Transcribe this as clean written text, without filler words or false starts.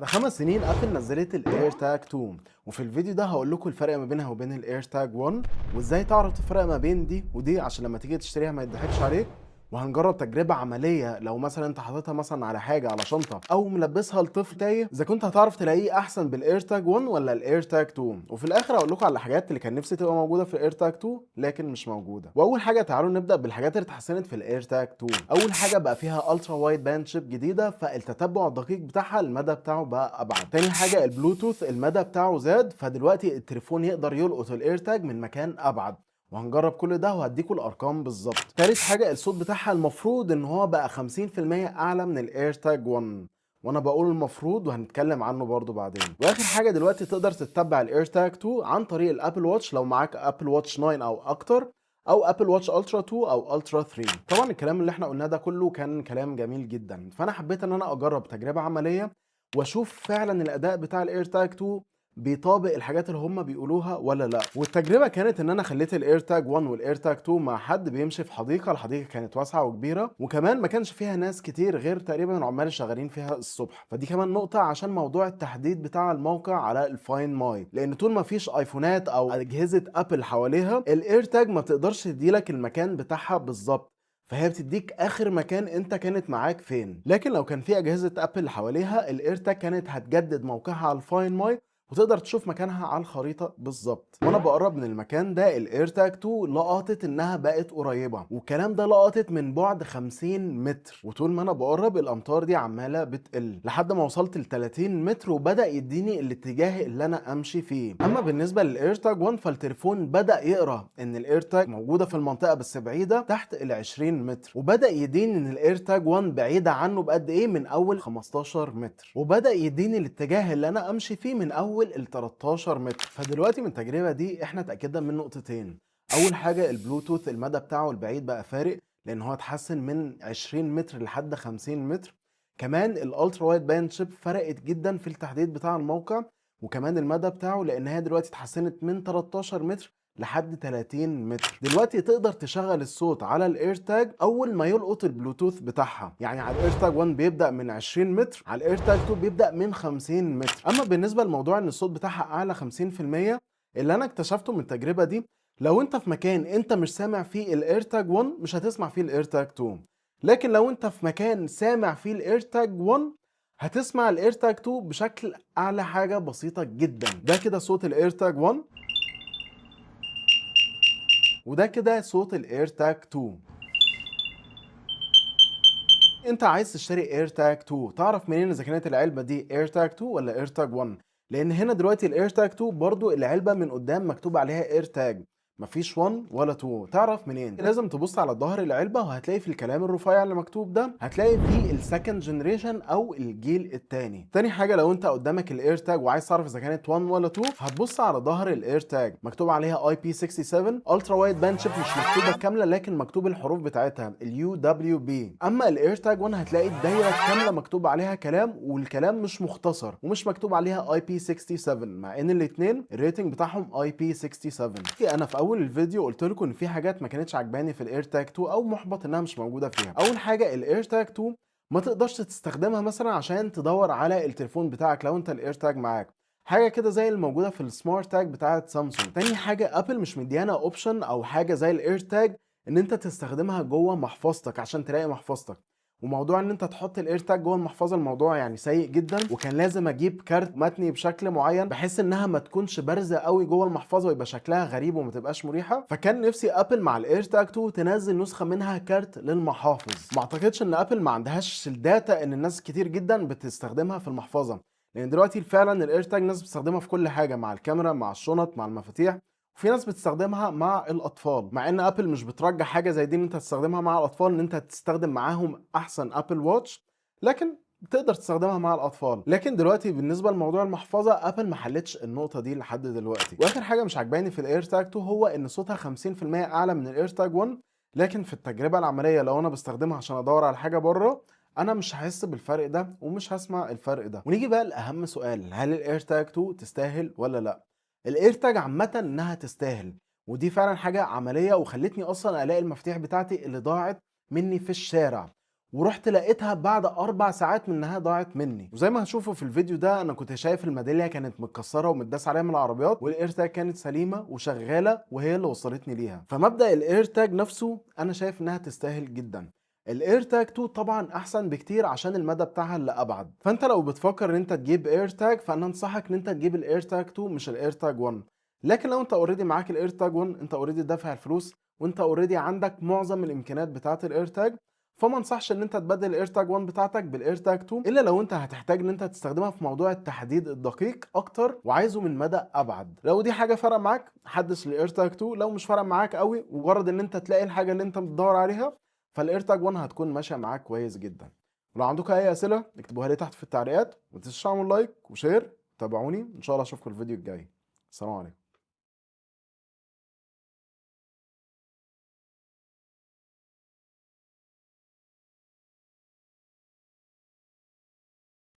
بعد 5 سنين ابل نزلت الاير تاج 2، وفي الفيديو ده هقول لكم الفرق ما بينها وبين الاير تاج 1 وازاي تعرف تفرق ما بين دي ودي عشان لما تيجي تشتريها ما يضحكش عليك. وهنجرب تجربة عملية لو مثلا انت حاططها مثلا على حاجة على شنطة او ملبسها لطفل تايه، اذا كنت هتعرف تلاقيه احسن بالاير تاج 1 ولا الاير تاج 2. وفي الاخر هقول لكم على الحاجات اللي كان نفسي تبقى موجودة في الاير تاج 2 لكن مش موجودة. واول حاجة تعالوا نبدأ بالحاجات اللي اتحسنت في الاير تاج 2. اول حاجة بقى فيها الترا وايد باند شيب جديدة، فالتتبع الدقيق بتاعها المدى بتاعه بقى ابعد. تاني حاجة البلوتوث المدى بتاعه زاد، فدلوقتي التليفون يقدر يلقط الاير تاج من مكان ابعد، وهنجرب كل ده وهديكوا الارقام بالظبط. تالت حاجه الصوت بتاعها المفروض ان هو بقى 50% اعلى من الاير تاج 1، وانا بقول المفروض وهنتكلم عنه برضو بعدين. واخر حاجه دلوقتي تقدر تتبع الاير تاج 2 عن طريق الابل واتش لو معاك ابل واتش 9 او اكتر، او ابل واتش الترا 2 او الترا 3. طبعا الكلام اللي احنا قلناه ده كله كان كلام جميل جدا، فانا حبيت ان انا اجرب تجربه عمليه واشوف فعلا الاداء بتاع الاير تاج 2 بيطابق الحاجات اللي هم بيقولوها ولا لا. والتجربه كانت ان انا خليت الاير تاج 1 والاير تاج 2 مع حد بيمشي في حديقه، الحديقه كانت واسعه وكبيره، وكمان ما كانش فيها ناس كتير غير تقريبا العمال اللي شغالين فيها الصبح. فدي كمان نقطه عشان موضوع التحديد بتاع الموقع على الفاين ماي، لان طول ما فيش ايفونات او اجهزه ابل حواليها الاير تاج ما بتقدرش تديلك المكان بتاعها بالظبط، فهي بتديك اخر مكان انت كانت معاك فين. لكن لو كان في اجهزه ابل حواليها الاير تاج كانت هتجدد موقعها على الفاين ماي وتقدر تشوف مكانها على الخريطة بالظبط. وانا بقرب من المكان ده الاير تاج 2 لقطت انها بقت قريبة، والكلام ده لقطت من بعد 50 متر، وطول ما انا بقرب الامتار دي عمالة بتقل لحد ما وصلت ل 30 متر وبدأ يديني الاتجاه اللي انا امشي فيه. اما بالنسبة للاير تاج 1 فالتليفون بدأ يقرا ان الاير تاج موجودة في المنطقة بس بعيدة تحت ال 20 متر، وبدأ يديني ان الاير تاج 1 بعيدة عنه بقد ايه من اول 15 متر، وبدأ يديني الاتجاه اللي انا امشي فيه من اول ال 13 متر. فدلوقتي من التجربه دي احنا اتاكدنا من نقطتين. اول حاجه البلوتوث المدى بتاعه البعيد بقى فارق، لان هو اتحسن من 20 متر لحد 50 متر. كمان الالترا وايد باند شيب فرقت جدا في التحديد بتاع الموقع، وكمان المدى بتاعه لان هي دلوقتي اتحسنت من 13 متر لحد 30 متر. دلوقتي تقدر تشغل الصوت على الاير تاج اول ما يلقط البلوتوث بتاعها، يعني على الاير تاج 1 بيبدا من 20 متر، على الاير تاج 2 بيبدا من 50 متر. اما بالنسبه لموضوع ان الصوت بتاعها اعلى 50%، اللي انا اكتشفته من التجربه دي لو انت في مكان انت مش سامع فيه الاير تاج 1 مش هتسمع فيه الاير تاج 2، لكن لو انت في مكان سامع فيه الاير تاج 1 هتسمع الاير تاج 2 بشكل اعلى حاجه بسيطه جدا. ده كده صوت الاير تاج 1، وده كده صوت الاير تاج 2. انت عايز تشتري اير تاج 2، تعرف منين اذا كانت العلبه دي اير تاج 2 ولا اير تاج 1؟ لان هنا دلوقتي الاير تاج 2 برضو العلبه من قدام مكتوب عليها اير تاج، مفيش 1 ولا 2. تعرف منين؟ لازم تبص على ظهر العلبه وهتلاقي في الكلام الرفيع اللي مكتوب ده هتلاقي فيه السكند جنريشن او الجيل الثاني. تاني حاجه لو انت قدامك الاير تاج وعايز تعرف اذا كانت 1 ولا 2 هتبص على ظهر الاير تاج مكتوب عليها اي بي 67 الترا وايد باند شيب، مش مكتوبه كامله لكن مكتوب الحروف بتاعتها اليو دبليو بي. اما الاير تاج 1 هتلاقي الدايره كامله مكتوب عليها كلام، والكلام مش مختصر ومش مكتوب عليها اي بي 67، مع ان الاثنين الريتنج بتاعهم اي بي 67. انا في اول الفيديو قلت لكم ان في حاجات ما كانتش عجباني في الاير تاج 2 او محبط انها مش موجوده فيها. اول حاجه الاير تاج 2 ما تقدرش تستخدمها مثلا عشان تدور على التليفون بتاعك لو انت الاير تاج معاك، حاجه كده زي الموجوده في السمارت تاج بتاعه سامسونج. تاني حاجه ابل مش مديانا اوبشن او حاجه زي الاير تاج ان انت تستخدمها جوه محفظتك عشان تلاقي محفظتك، وموضوع ان انت تحط الاير تاج جوه المحفظه الموضوع يعني سيء جدا، وكان لازم اجيب كارت متني بشكل معين بحيث انها ما تكونش بارزه قوي جوه المحفظه ويبقى شكلها غريب وما تبقاش مريحه. فكان نفسي ابل مع الاير تاج 2 تنزل نسخه منها كارت للمحافظ. ما اعتقدش ان ابل ما عندهاش الداتا ان الناس كتير جدا بتستخدمها في المحفظه، لان دلوقتي فعلا الاير تاج ناس بتستخدمها في كل حاجه، مع الكاميرا مع الشنط مع المفاتيح، وفي ناس بتستخدمها مع الاطفال، مع ان ابل مش بترجح حاجه زي دي ان انت تستخدمها مع الاطفال، ان انت تستخدم معاهم احسن ابل واتش، لكن تقدر تستخدمها مع الاطفال. لكن دلوقتي بالنسبه لموضوع المحفظه ابل ما حلتش النقطه دي لحد دلوقتي. واخر حاجه مش عجباني في الاير تاج 2 هو ان صوتها 50% اعلى من الاير تاج 1، لكن في التجربه العمليه لو انا بستخدمها عشان ادور على حاجه بره انا مش هحس بالفرق ده ومش هسمع الفرق ده. ونيجي بقى لاهم سؤال، هل الاير تاج 2 تستاهل ولا لا؟ الاير تاج عامه انها تستاهل، ودي فعلا حاجه عمليه وخلتني اصلا الاقي المفاتيح بتاعتي اللي ضاعت مني في الشارع، ورحت لقيتها بعد 4 ساعات من انها ضاعت مني. وزي ما هتشوفوا في الفيديو ده انا كنت شايف الميداليه كانت متكسره ومتداس عليها من العربيات، والايرتاج كانت سليمه وشغاله وهي اللي وصلتني ليها. فمبدأ الايرتاج نفسه انا شايف انها تستاهل جدا. الايرتاج 2 طبعا احسن بكتير عشان المدى بتاعها اللي ابعد. فانت لو بتفكر ان انت تجيب ايرتاج فانا انصحك ان انت تجيب الايرتاج 2 مش الايرتاج 1. لكن لو انت اوريدي معاك الايرتاج 1، انت اوريدي دافع الفلوس وانت اوريدي عندك معظم الامكانيات بتاعه الايرتاج، فما انصحش ان انت تبدل الايرتاج 1 بتاعتك بالايرتاج 2 الا لو انت هتحتاج ان انت تستخدمها في موضوع التحديد الدقيق اكتر وعايزه من مدى ابعد. لو دي حاجه فرق معاك حدث الايرتاج 2، لو مش فرق معاك قوي ومجرد ان انت تلاقي الحاجه اللي انت بتدور عليها فالايرتاج 1 هتكون ماشيه معاك كويس جدا. ولو عندكم اي اسئله اكتبوها لي تحت في التعليقات، ما تنسوش تعملوا لايك وشير. تابعوني ان شاء الله اشوفكم الفيديو الجاي. السلام عليكم.